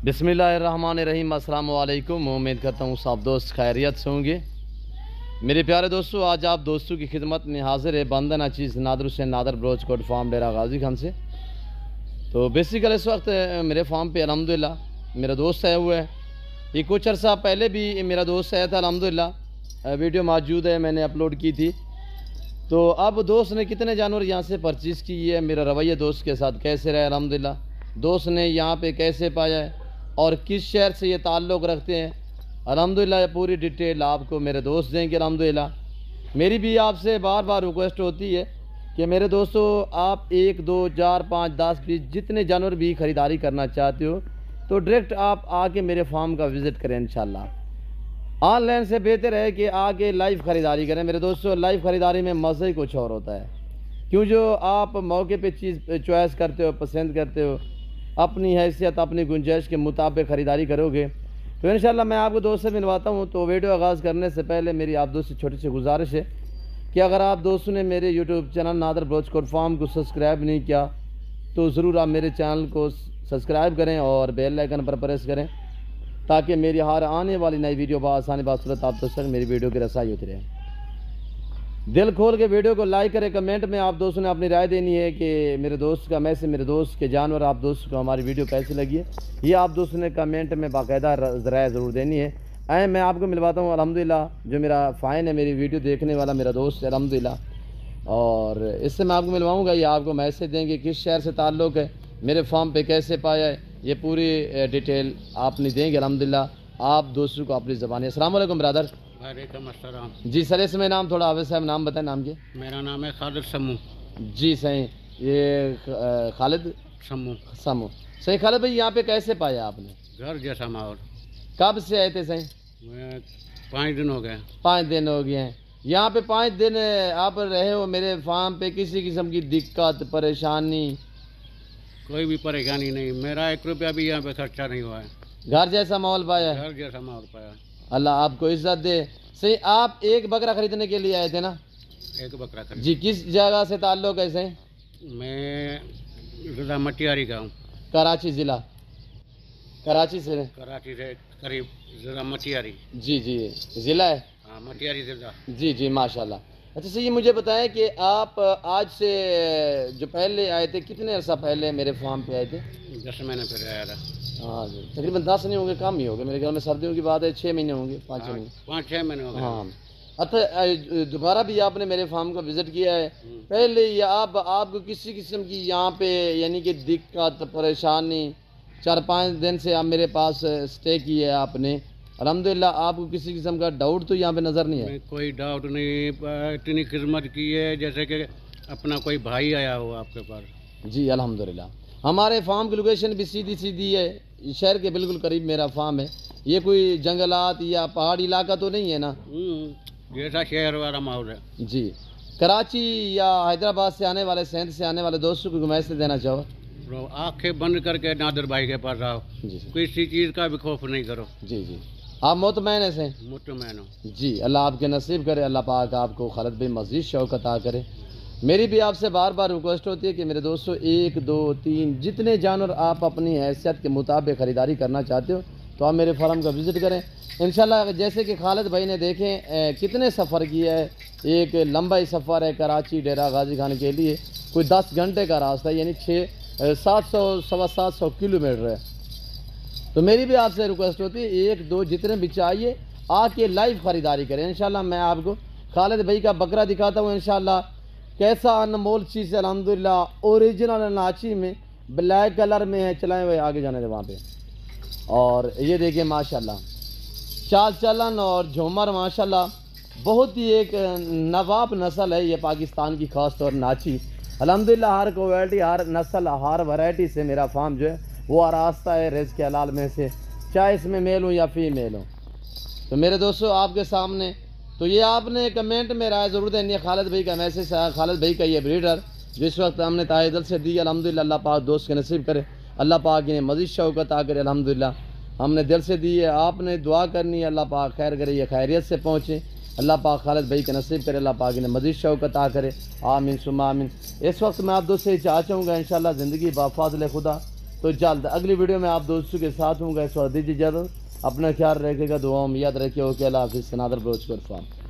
بسم اللہ الرحمن الرحیم۔ السلام علیکم، امید کرتا ہوں سب دوست خیریت سے ہوں گے۔ میرے پیارے دوستو، آج آپ دوستوں کی خدمت میں حاضر ہے بندہ چیز نادر حسین نادر بروچ کوٹ فارم ڈیرہ غازی خان سے۔ تو بیسیکل اس وقت میرے فارم پہ الحمدللہ میرا دوست آیا ہوا ہے۔ یہ کچھ عرصہ پہلے بھی میرا دوست آیا تھا، الحمدللہ ویڈیو موجود ہے، میں نے اپلوڈ کی تھی۔ تو اب دوست نے کتنے جانور یہاں سے پرچیز کی ہے، میرا رویہ دوست کے ساتھ کیسے رہا، الحمدللہ دوست نے یہاں پہ کیسے پایا ہے اور کس شہر سے یہ تعلق رکھتے ہیں، الحمدللہ یہ پوری ڈیٹیل آپ کو میرے دوست دیں گے۔ الحمدللہ میری بھی آپ سے بار بار ریکویسٹ ہوتی ہے کہ میرے دوستو آپ 1 2 4 5 10 20 جتنے جانور بھی خریداری کرنا چاہتے ہو تو ڈائریکٹ آپ آ کے میرے فارم کا وزٹ کریں۔ انشاءاللہ آن لائن سے بہتر ہے کہ آ کے لائیو خریداری کریں میرے دوستو۔ لائیو خریداری میں مزہ ہی کچھ اور ہوتا ہے، کیوں جو آپ موقع پہ چیز چوائس کرتے ہو، پسند کرتے ہو، اپنی حیثیت اپنی گنجائش کے مطابق خریداری کرو گے تو انشاءاللہ میں آپ کو دوست سے ملواتا ہوں۔ تو ویڈیو آغاز کرنے سے پہلے میری آپ دوست سے چھوٹی سی گزارش ہے کہ اگر آپ دوستوں نے میرے یوٹیوب چینل نادر بروچ کوٹ فارم کو سبسکرائب نہیں کیا تو ضرور آپ میرے چینل کو سبسکرائب کریں اور بیل آئیکن پر پریس کریں تاکہ میری ہر آنے والی نئی ویڈیو بآسانی بصورت آپ تک میری ویڈیو کی رسائی ہوتی رہے۔ دل کھول کے ویڈیو کو لائک کریں، کمنٹ میں آپ دوستوں نے اپنی رائے دینی ہے کہ میرے دوست کا میسج، میرے دوست کے جانور آپ دوست کو ہماری ویڈیو کیسی لگی ہے، یہ آپ دوستوں نے کمنٹ میں باقاعدہ رائے ضرور دینی ہے۔ میں آپ کو ملواتا ہوں الحمدللہ جو میرا فائن ہے، میری ویڈیو دیکھنے والا میرا دوست ہے الحمدللہ، اور اس سے میں آپ کو ملواؤں گا۔ یہ آپ کو میسج دیں گے کس شہر سے تعلق ہے، میرے فارم پہ کیسے پایا ہے، یہ پوری ڈیٹیل آپ نے دیں گے الحمدللہ آپ دوستوں کو اپنی زبانی۔ السلام علیکم برادر۔ وعلیکم السلام جی سر، اس میں نام تھوڑا حافظ صاحب نام بتائیں، نام کیا؟ میرا نام ہے خالد سمو۔ جی صحیح، یہ خالد سمو سمو۔ صحیح خالد بھائی، یہاں پہ کیسے پایا آپ نے؟ گھر جیسا ماحول۔ کب سے آئے تھے؟ صحیح میں 5 دن ہو گئے۔ 5 دن ہو گئے ہیں یہاں پہ۔ 5 دن آپ رہے ہو میرے فارم پہ، کسی قسم کی دقت پریشانی؟ کوئی بھی پریشانی نہیں، میرا 1 روپیہ بھی یہاں پہ خرچہ نہیں ہوا ہے۔ گھر جیسا ماحول پایا ہے؟ گھر جیسا ماحول پایا۔ اللہ آپ کو عزت دے۔ صحیح، آپ ایک بکرا خریدنے کے لیے آئے تھے نا؟ 1 بکرا خرید۔ جی، کس جگہ سے تعلق ہے؟ صحیح، میں ضلع مٹیاری کا ہوں۔ کراچی ضلع؟ کراچی سے؟ کراچی سے قریب ضلع مٹیاری۔ جی جی ضلع ہے؟ ہاں مٹیاری ضلع۔ جی جی ماشاءاللہ۔ اچھا سر، یہ مجھے بتائیں کہ آپ آج سے جو پہلے آئے تھے، کتنے عرصہ پہلے میرے فارم پہ آئے تھے؟ 10 مہینے پہلے آیا تھا۔ ہاں جی، تقریباً 10 نہیں ہوں گے، کم ہی ہو گئے میرے خیال میں، سردیوں کی بات ہے 6 مہینے ہوں گے، 5 مہینے۔ 5-6 مہینے ہو گئے۔ ہاں اچھا، دوبارہ بھی آپ نے میرے فارم کا وزٹ کیا ہے پہلے، یا آپ کو کسی قسم کی یہاں پہ یعنی کہ دقت پریشانی 4-5 دن سے آپ میرے پاس اسٹے کی ہے آپ نے، الحمدللہ آپ کو کسی قسم کا ڈاؤٹ تو یہاں پہ نظر نہیں ہے؟ کوئی ڈاؤٹ نہیں، اتنی خدمت کی ہے جیسے کہ اپنا کوئی بھائی آیا ہو آپ کے پاس۔ جی الحمدللہ، ہمارے فارم کی لوکیشن بھی سیدھی سیدھی ہے، شہر کے بالکل قریب میرا فارم ہے۔ یہ کوئی جنگلات یا پہاڑی علاقہ تو نہیں ہے نا؟ جیسا شہر والا ماحول ہے۔ جی، کراچی یا حیدرآباد سے آنے والے، سندھ سے آنے والے دوستوں کو میسج دینا چاہو؟ آنکھیں بند کر کے نادر بھائی کے پاس آؤ، جی کسی چیز کا بھی خوف نہیں کرو۔ جی جی، آپ مطمئن ہیں؟ مطمئن ہو۔ جی، اللہ آپ کے نصیب کرے، اللہ پاک آپ کو خالد بھائی مزید شوق عطا کرے۔ میری بھی آپ سے بار بار ریکویسٹ ہوتی ہے کہ میرے دوستو 1 2 3 جتنے جانور آپ اپنی حیثیت کے مطابق خریداری کرنا چاہتے ہو تو آپ میرے فارم کا وزٹ کریں انشاءاللہ۔ جیسے کہ خالد بھائی نے دیکھیں کتنے سفر کیا ہے، ایک لمبا ہی سفر ہے کراچی ڈیرہ غازی خان کے لیے، کوئی 10 گھنٹے کا راستہ ہے، یعنی 700-750 کلومیٹر ہے۔ تو میری بھی آپ سے ریکویسٹ ہوتی ہے 1 2 جتنے بھی چاہیے آ کے لائیو خریداری کریں انشاءاللہ۔ میں آپ کو خالد بھائی کا بکرا دکھاتا ہوں انشاءاللہ، کیسا انمول چیز ہے الحمدللہ، اوریجنل ناچی میں بلیک کلر میں ہے۔ چلائیں ہوئے آگے جانے دے وہاں پہ، اور یہ دیکھیں ماشاءاللہ چال چلن اور جھومر ماشاءاللہ بہت ہی ایک نواب نسل ہے یہ پاکستان کی، خاص طور ناچی الحمدللہ۔ ہر کوالٹی، ہر نسل، ہر ورائٹی سے میرا فارم جو ہے وہ آراستہ ہے رزق حلال میں سے، چاہے اس میں میل ہوں یا فیمیل ہوں۔ تو میرے دوستو آپ کے سامنے تو یہ آپ نے کمنٹ میں رائے ضرور دینی ہے۔ خالد بھائی کا میسج آیا، خالد بھائی کا یہ بریڈر جس وقت ہم نے تاہ دل سے دی الحمدللہ، اللہ پاک دوست کے نصیب کرے، اللہ پاک انہیں مزید شوق عطا کرے الحمدللہ۔ ہم نے دل سے دی ہے، آپ نے دعا کرنی ہے، اللہ پاک خیر کرے، یہ خیریت سے پہنچے، اللہ پاک خالد بھائی کے نصیب کرے، اللہ پاک انہیں مزید شوق عطا کرے، آمین ثم آمین۔ اس وقت میں آپ دوست سے چاہتا ہوں گا انشاءاللہ زندگی با فضل خدا تو جلد اگلی ویڈیو میں آپ دوستوں کے ساتھ ہوں گا. اس وقت دیجیے اجازت, اپنا خیال رکھے گا, دعاؤں میں یاد رکھے. اوکے, اللہ حافظ. نادر بروچ کوٹ فارم.